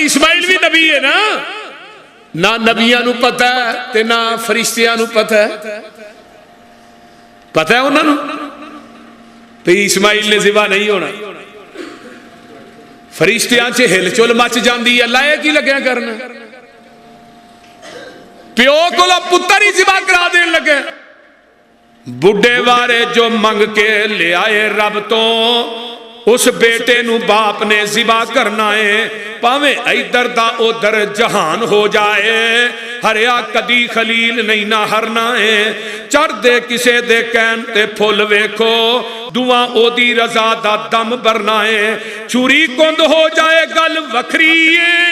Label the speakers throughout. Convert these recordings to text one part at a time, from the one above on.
Speaker 1: اسماعیل بھی نبی ہے نا، نہ نبیاں نو پتہ ہے تے نہ فرشتیاں نو پتہ ہے، پتہ ہے انہوں نے بھی اسماعیل نے ذبح نہیں ہونا، فرشتیاں چ ہل چل مچ جاندی ہے، اللہ یہ کی لگیا کرنا، پیو کو پتر ہی ذبح کرا دین لگے، بڈھے وارے جو منگ کے لے آئے رب تو اس بیٹے نو باپ نے ذبح کرنا ہے، پاویں ادھر دا ادھر جہان ہو جائے، ہریا کدی خلیل نہیں نہ ہرنا ہے، چڑھ دے کسے دے کہن تے پھول ویکھو، دعا او دی رضا دا دم برنا ہے، چوری کند ہو جائے گل وکھری ہے،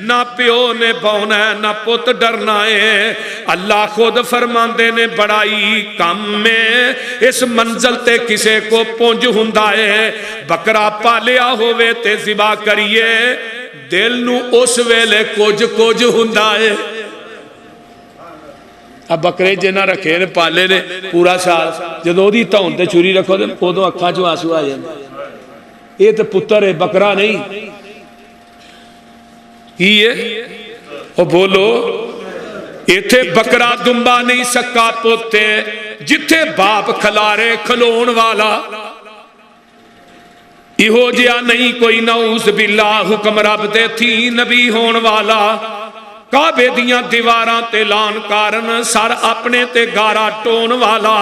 Speaker 1: نہ پیو نے بونا ہے نہ پت ڈرنا ہے، اللہ خود فرماندے نے بڑائی کم میں اس منزل تے کسے کو پونج ہوندا ہے، بکرا پالیا ہوئے تے ذبح کریے، دل نو اس ویلے کچھ کچھ ہوندا ہے، اب بکرے جنہ رکھے نے پالے نے پورا سال جدو دی تون تے چھری رکھو دے ادو اکھاں چوں آنسو آ جاندے، یہ تے پتر ہے بکرا نہیں، یہ او بولو ایتھے بکرا دمبا نہیں سکا پوتے، جتھے باپ کھلارے کھلون والا، ایہو جیا نہیں کوئی نعوذ باللہ، حکم رب دے تھی نبی ہون والا، کعبے دیاں دیواراں تے لان کارن، سر اپنے تے گارا ٹون والا،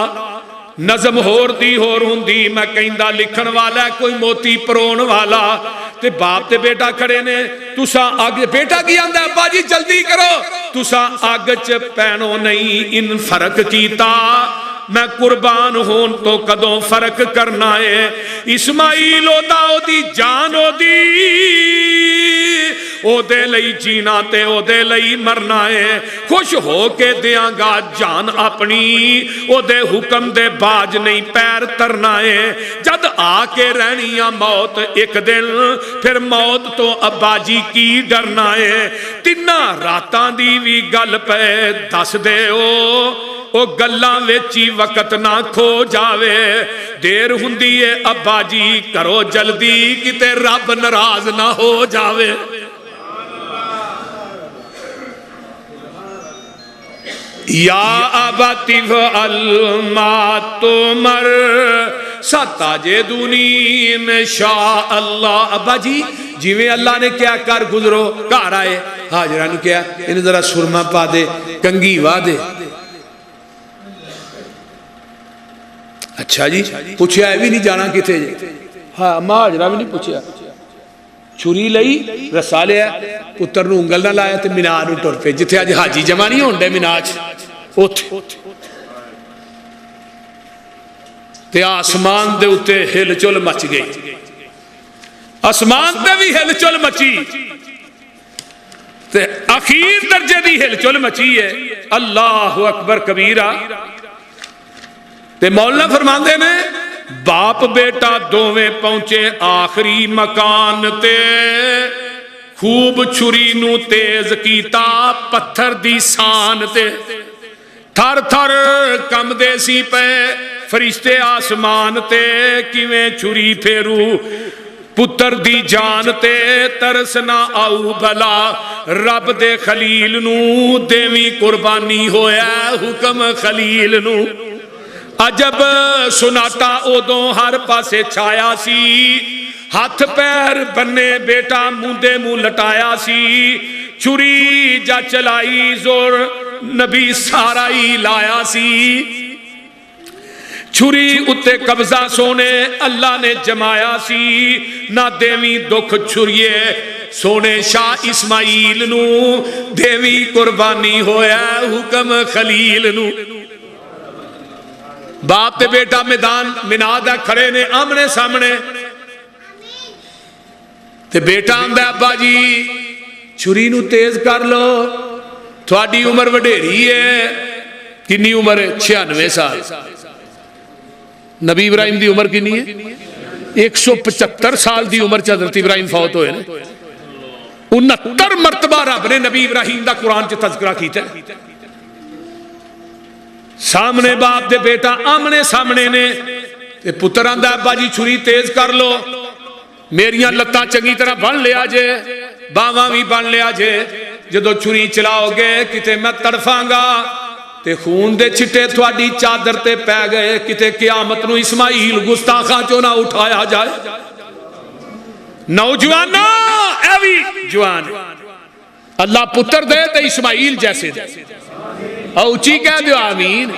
Speaker 1: نظم ہور دی ہور ہوندی، میں کہندہ لکھن والا ہے کوئی موتی پرون والا، تے باپ تے بیٹا کھڑے نے، تُسا آگ بیٹا کی آندہ ابا جی جلدی کرو، تُسا آگ چ پینو نہیں ان فرق کیتا، میں قربان ہون تو کدوں فرق کرنا ہے، اسماعیل او دا او دی جان او دی، او دے لئی جینا تے او دے لئی مرنا ہے، خوش ہو کے دیاں گا جان اپنی، او دے حکم دے باج نہیں پیر ترنا ہے، جد آ کے رہنیاں موت ایک دن، پھر موت تو ابا جی کی ڈرنا ہے، تینہ راتاں دی وی گل پہ دس دے او گلاں ویچی وقت نہ کھو جاوے، دیر ہوندی ہے ابا جی کرو جلدی کتے رب ناراض نہ ہو جاوے، یا ابتی فعل ما تمر ستجدنی انشاء اللہ، ابا جی جیویں اللہ نے کیا کر گزرو، گھر آئے حاجرہ نے کیا انہیں ذرا سرما پا دے کنگھی وا دے، اچھا جی پوچھیا ہے بھی نہیں جانا کتے جی، ہاں ماں حاجرہ بھی نہیں پوچھیا، چھری لئی رسا لیا، پتر نو انگل نہ لایا تے مینا نو ٹر پہ، جتھے آج حاجی جمع نہیں ہوندے میناج اوتھے، تے آسمان دے اتے ہل چل مچ گئی، آسمان دے بھی ہل چل مچی، تے اخیر درجے دی ہل چل مچی ہے، اللہ اکبر کبیرہ، تے مولانا فرماندے نے باپ بیٹا دوویں پہنچے آخری مکان تے، خوب چھری نو تیز کیتا پتھر دی سان تے، تھر تھر کم دے سی پہ فرشتے آسمان تے، کیویں چھری پھیرو پتر دی جان تے، ترس نہ آؤ بھلا رب دے خلیل نو، دیویں قربانی ہویا حکم خلیل نو، عجب سناٹا ادوں ہر پاسے چھایا سی، ہاتھ پیر بنے بیٹا مندے منہ لٹایا سی، چھری جا چلائی زور نبی سارا ہی لایا سی، چھری اتے قبضہ سونے اللہ نے جمایا سی، نہ دیویں دکھ چھریے سونے شاہ اسماعیل نو، دیویں قربانی ہویا حکم خلیل نو، باپ تے بیٹا میدان منادہ کھڑے نے آمنے سامنے، تے بیٹا آندہ ابا جی چھری نو تیز کر لو، تھوڑی عمر وڈیری ہے، کنی عمر ہے 96 سال، نبی ابراہیم دی عمر کنی ہے 175 سال دی عمر حضرت ابراہیم فوت ہوئے نے، 69 مرتبہ رب نے نبی ابراہیم دا قرآن چ تذکرہ کیتا ہے، سامنے باپ دے بیٹا آمنے سامنے نے، تے پتر آندہ ابا جی چھری تیز کر لو، میریاں لتاں چنگی طرح بن لیا جے، باواں بھی بن لیا جے جدو چھری چلاؤ گے کتے میں تڑفاں گا تے خون دے چھٹے تھوڑی چادر تے پہ گئے کتے قیامت نو اسماعیل گستاخاں چوں نہ اٹھایا جائے نوجوانہ ایوی جوان اللہ پتر دے تے اسماعیل جیسے دے اوچی کہہ دیو آمین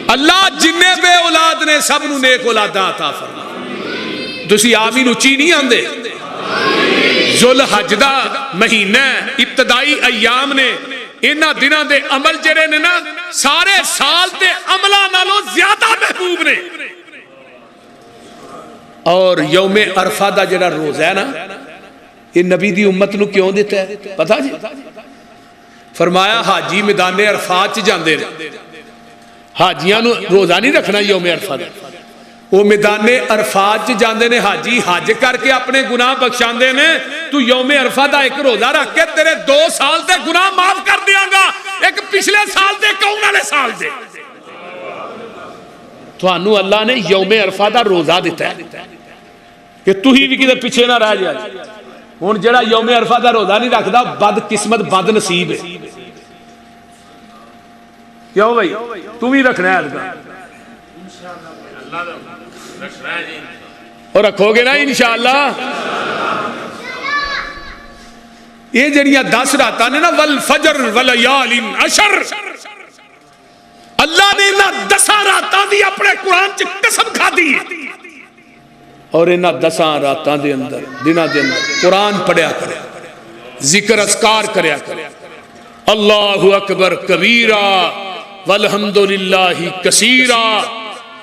Speaker 1: اللہ جننے بے اولاد نے سب نو نیک اولاداں عطا فرما تسی آمین اچھی نہیں آندے ذوالحج دا مہینہ ابتدائی ایام نے انہاں دنوں دے عمل جڑے نے نا سارے سال دے عملاں نالوں زیادہ محبوب نے اور یوم عرفہ دا جڑا روزہ ہے نا یہ نبی دی امت نو کیوں دیتا ہے پتہ جی فرمایا حاجی میدان عرفات چ جاندے نے حاجیاں نو روزہ نہیں رکھنا یوم عرفہ دا وہ میدان عرفات چ جاندے نے حاجی حج کر کے اپنے گناہ بخشاندے نے تو یوم عرفہ دا ایک روزہ رکھ کے تیرے 2 سال دے گناہ معاف کر دیاں گا ایک پچھلے سال دے کون والے سال دے تھانو اللہ نے یوم عرفہ دا روزہ دیتا ہے کہ تو ہی بھی کدھر پیچھے نہ رہ جائے ہن جڑا یوم عرفہ دا روزہ نہیں رکھدا بد قسمت بد نصیب ہے کیوں بھائی تو بھی رکھنا ہے اور رکھو گے نا انشاءاللہ یہ جڑیاں 10 راتاں نے نا والفجر ولیال عشر اللہ نے انہاں 10 راتاں دی اپنے قرآن چ قسم کھا دی اور انہاں 10 راتاں دے اندر دناں دے اندر قرآن پڑھیا کرے ذکر اذکار کریا کرے اللہ اکبر کبیرہ والحمدللہ کثیرہ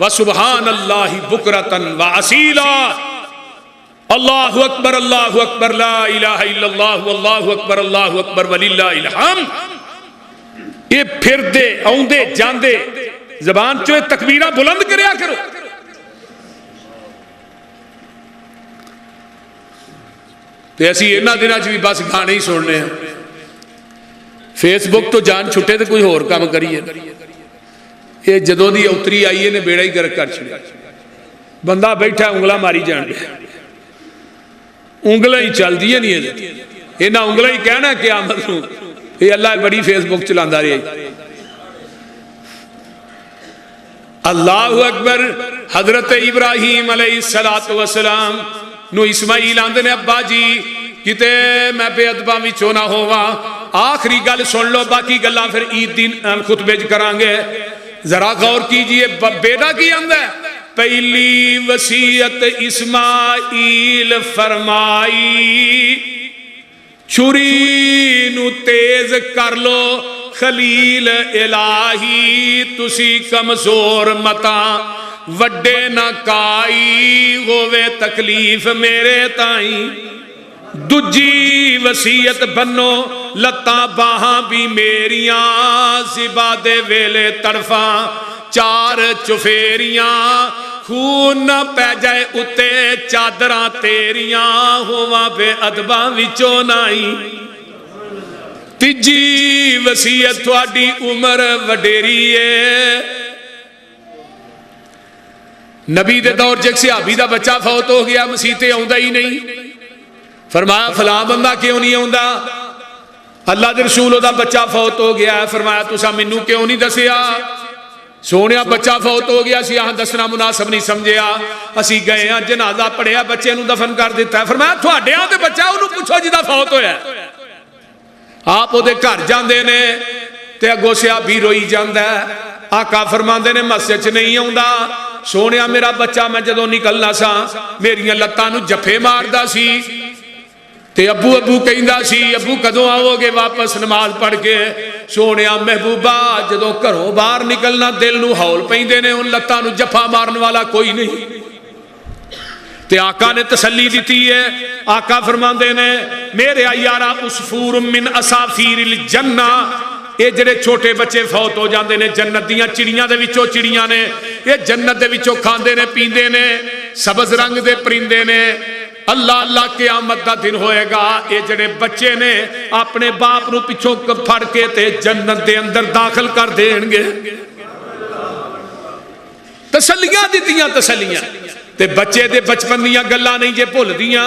Speaker 1: وسبحان اللہ بکرتن واسیلا اللہ اکبر لا الہ الا اللہ اللہ اکبر وللہ الحمد یہ پھر دے آؤندے جاندے زبان چوئے تکبیرہ بلند کریا کرو تو ایسی اینا دینا چوئی بس گانے ہی سننے ہیں فیس بک تو جان چھٹے تو کوئی اور کام کریے یہ جدوں دی اتری آئیے نے بیڑا ہی گرک کر چھڑے بندہ بیٹھا انگلہ ماری جان دے انگلہ ہی چل دیئے نہیں ہے یہ نہ انگلہ ہی کہنا کہ آمد ہوں یہ اللہ بڑی فیس بک چلاندہ رہی ہے اللہ اکبر حضرت ابراہیم علیہ السلام نو اسماعیل آندے نے ابا جی کتے میں بے ادبہ بھی چونا ہوا آخری گل سن لو باقی گلہ پھر عید دن خطبے کرانگے ذرا غور کیجئے بیٹا کی اندر پہلی وصیت اسماعیل فرمائی چھری نو تیز کر لو خلیل الہی تسی کمزور متا وڈے نہ کائی ہووے تکلیف میرے تائیں دجی وصیت بنو لتاں باہاں بھی میریاں زبا دے ویلے طرفاں 4 چفیریاں خون نہ پہ جائے اتے چادراں تیریاں ہوا بے ادباں وچوں نائی تیجی وصیت تھوڑی عمر وڈیری ہے نبی دے دور جگ صحابی دا بچہ فوت ہو گیا مسیحتے آؤندہ ہی نہیں فرمایا فلاں بندہ کیوں نہیں آؤندہ اللہ دے رسول دا بچہ فوت ہو گیا ہے فرمایا تسا منو کیوں نہیں دسیا سونیا بچہ فوت ہو گیا سی یہاں دسنا مناسب نہیں سمجھیا اسی گئے ہیں جنازہ پڑھیا بچے نو دفن کر دیتا ہے فرمایا تھوڑے ہاں تے بچہ انہوں پوچھو جدہ فوت ہویا ہے آپ دے گھر جاندے نے تے اگو سے آپ بھی روئی جاندہ ہے آقا فرماندے نے مسجد نہیں آؤندہ سونیا میرا بچہ میں جدوں نکلنا سا میریاں لتاں نو جفے ماردا سی تے ابو کہندا سی ابو کدوں آؤ گے واپس نماز پڑھ کے سونیا محبوبہ جدوں گھروں باہر نکلنا دل نو ہول پیندے نے ان لتاں نو جفا مارن والا کوئی نہیں تے آقا نے تسلی دیتی ہے آقا فرماندے نے میرے یارا عصفور من اسافیر الجنہ یہ جڑے چھوٹے بچے فوت ہو جاندے نے جنت دیاں چڑیاں دے وچوں چڑیاں نے یہ جنت دے وچوں کھاندے نے پیندے نے سبز رنگ دے پرندے نے اللہ اللہ قیامت دا دن ہوئے گا یہ جڑے بچے نے اپنے باپ نو پچھوں پھڑ کے تے جنت دے اندر داخل کر دیں گے تسلیاں دیتیاں تسلیاں تے بچے دے بچپن دیاں گلاں نہیں جے بھول دیاں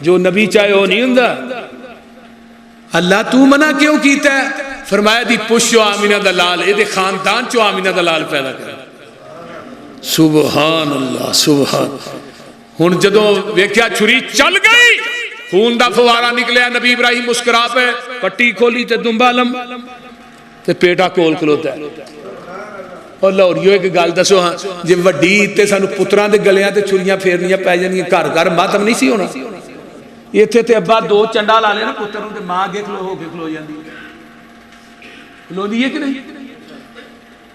Speaker 1: جو نبی چاہے وہ نہیں ہوندا. اللہ تو منع کیوں کیتا ہے؟ فرمایا دی پش جو آمینہ دا لال اے دے خاندان چو آمینہ دا لال پیدا کر. سبحان اللہ سبحان. ہن جدوں ویکھیا چھری چل گئی خون دا فوارا نکلیا نبی ابراہیم مسکرا پے پٹی کھولی تے دمبا لم تے پیٹا کول کھلوتا ہے. اور لاہوریو ایک گل دسو ہاں جے وڈی تے سانو پتراں دے گلیاں تے چھریاں پھیرنیاں پے جانیاں گھر گھر ماتم نہیں سی ہونا. ایتھے تے ابا دو چنڈا لا لے نا پتر نوں تے ماں اگے کھلو ہو کے کھلو جاندی کھلوندی ہے کہ نہیں؟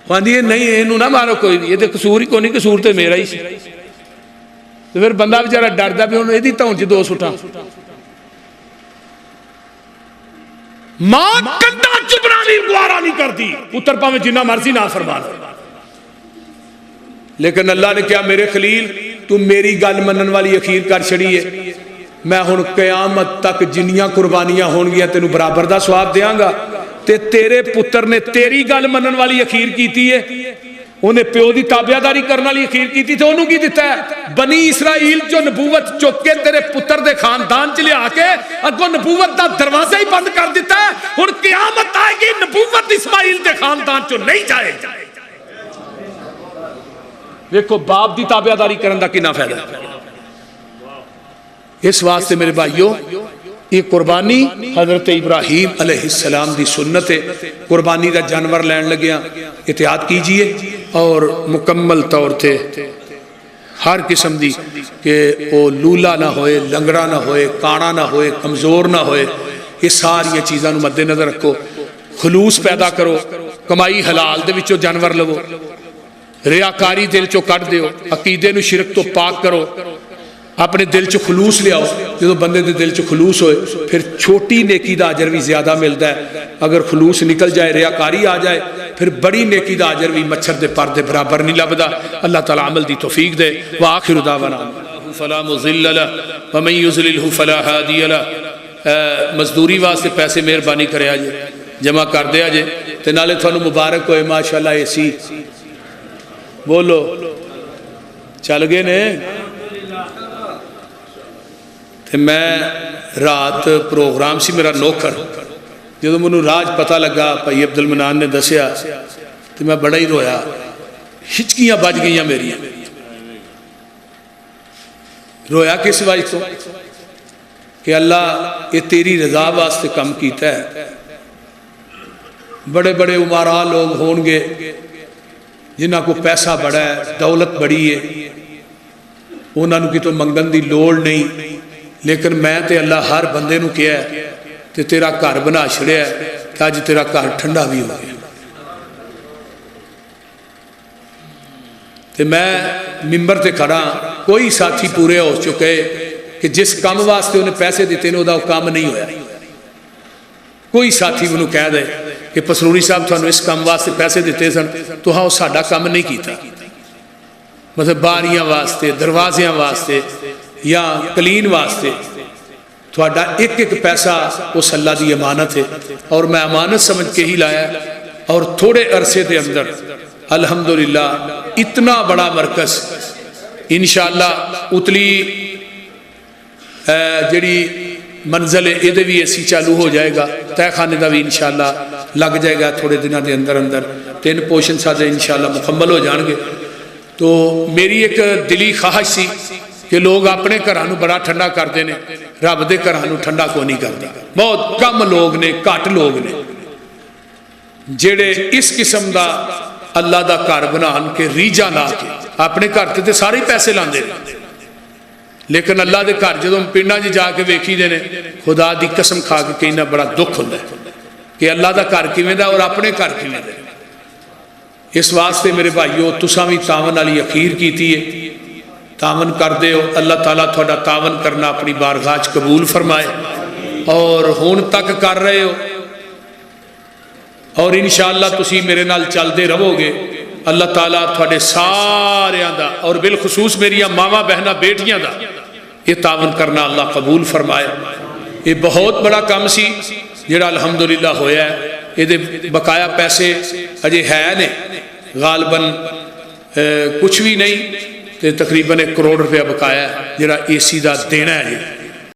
Speaker 1: کہندی ہے نہیں اینوں نہ مارو کوئی نہیں یہ تے قصور ہی کوئی نہیں قصور تے میرا ہی سی. تے پھر بندہ بیچارہ ڈردا بھی ہن ایدی تاؤں چ دو سٹاں. ماں کندا چبنا بھی گوارا نہیں کرتی پتر پاویں جنہ مرضی نافرمان. لیکن اللہ نے کیا میرے خلیل تو میری گل منن والی اخیر کر چھڑی ہے. میں ہن قیامت تک جنیاں قربانیاں ہون گیاں تینوں برابر دا ثواب دیاں گا. تے تیرے پتر نے تیری گل منن والی اخیر کیتی ہے انہیں پیو دی تابعداری کرنے والی اخیر کیتی تے انہوں کی دیتا ہے بنی اسرائیل جو نبوت چک کے تیرے پتر دے خاندان چلے آکے اگو نبوت دا دروازہ ہی بند کر دیتا ہے. اور قیامت آئے گی نبوت اسماعیل دے خاندان چو نہیں جائے. دیکھو باپ دی تابعداری کرن دا کنا فائدہ. اس واسطے میرے بھائیو یہ قربانی حضرت ابراہیم علیہ السلام دی سنت ہے. قربانی دا جانور لین لگیا احتیاط کیجئے اور مکمل طور تے ہر قسم دی کہ وہ لولا نہ ہوئے لنگڑا نہ ہوئے کانا نہ ہوئے کمزور نہ ہوئے. یہ ساری چیزاں مد نظر رکھو. خلوص پیدا کرو کمائی حلال دے وچوں جانور لو. ریاکاری دل چو کٹ دیو. عقیدے نو شرک تو پاک کرو. اپنے دل چ خلوص لے آؤ. جدو بندے دے دل چ خلوص ہوئے پھر چھوٹی نیکی دا اجر بھی زیادہ ملتا ہے. اگر خلوص نکل جائے ریاکاری آ جائے پھر بڑی نیکی دا اجر بھی مچھر دے پر دے برابر نہیں لبدا. اللہ تعالیٰ عمل دی توفیق دے. وآخر دعوانا فلا مضل لہ ومن یضللہ فلا ہادی لہ. مزدوری واسطے پیسے مہربانی کرے آجے جمع کر دے آجے تے نالے تھانو مبارک ہوئے ماشاءاللہ. اے سی بولو چل گئے نے. میں رات پروگرام سی میرا نوکر جدو منو راج پتہ لگا بھائی عبد المنان نے دسیا تو میں بڑا ہی رویا. ہچکیاں بج گئیاں میری. رویا کس وجہ تو کہ اللہ یہ تیری رضا واسطے کم کیتا ہے. بڑے بڑے عمراء لوگ ہون گے جنہاں کو پیسہ بڑا ہے دولت بڑی ہے انہاں نو کی تو منگن دی لوڑ نہیں. لیکن میں تے اللہ ہر بندے نو کیا ہے تے تیرا گھر بنا چھڑیا ہے کہ آج تیرا گھر ٹھنڈا بھی ہو گیا. تے میں ممبر تے کھڑا کوئی ساتھی پورے ہو چکے کہ جس کام واسطے انہیں پیسے دیتے نے وہ کام نہیں ہویا. کوئی ساتھی انہوں کہہ دے کہ پسروری صاحب تھانوں اس کام واسطے پیسے دیتے سن تو ہاں ساڈا کام نہیں کیتا. مطلب باریاں واسطے دروازیاں واسطے یا کلین واسطے تھوڑا ایک ایک پیسہ اس اللہ دی امانت ہے اور میں امانت سمجھ کے ہی لایا. اور تھوڑے عرصے دے اندر الحمدللہ اتنا بڑا مرکز انشاءاللہ اتلی جڑی منزل ہے یہ بھی ایسی چالو ہو جائے گا. تہ خانے دا بھی انشاءاللہ لگ جائے گا تھوڑے دنوں دے اندر اندر. 3 پوشن سادے انشاءاللہ مکمل ہو جان گے. تو میری ایک دلی خواہش سی کہ لوگ اپنے گھرانوں بڑا ٹھنڈا کرتے ہیں رب دے گھرانوں ٹھنڈا کو نہیں کرتا. بہت کم لوگ نے گھٹ لوگ نے جڑے اس قسم دا اللہ دا گھر بنان کے ریجا لا کے اپنے گھر تے سارے پیسے لاندے لیکن اللہ دے گھر جدوں پنڈاں جی جا کے ویکھی دے نے خدا دی قسم کھا کے کہنا بڑا دکھ ہوندا ہے کہ اللہ دا گھر کیویں دا اور اپنے گھر کیویں دا. اس واسطے میرے بھائیو تساں وی تعاون والی اخیر کیتی ہے. تعاون کر دے ہو اللہ تعالیٰ تھوڑا تعاون کرنا اپنی بارگاہ قبول فرمائے اور ہون تک کر رہے ہو اور انشاءاللہ تسی میرے نال چل دے رہو گے. اللہ تعالیٰ تھوڑے سارے دا اور بالخصوص میری ماما بہنہ بیٹیاں دا یہ تعاون کرنا اللہ قبول فرمائے. یہ بہت بڑا کام سی جڑا الحمدللہ ہویا ہے. یہ بقایا پیسے اجے ہے نے غالباً کچھ بھی نہیں تقریباً 1 کروڑ روپیہ بقایا ہے جڑا اے سی دا دینا ہے.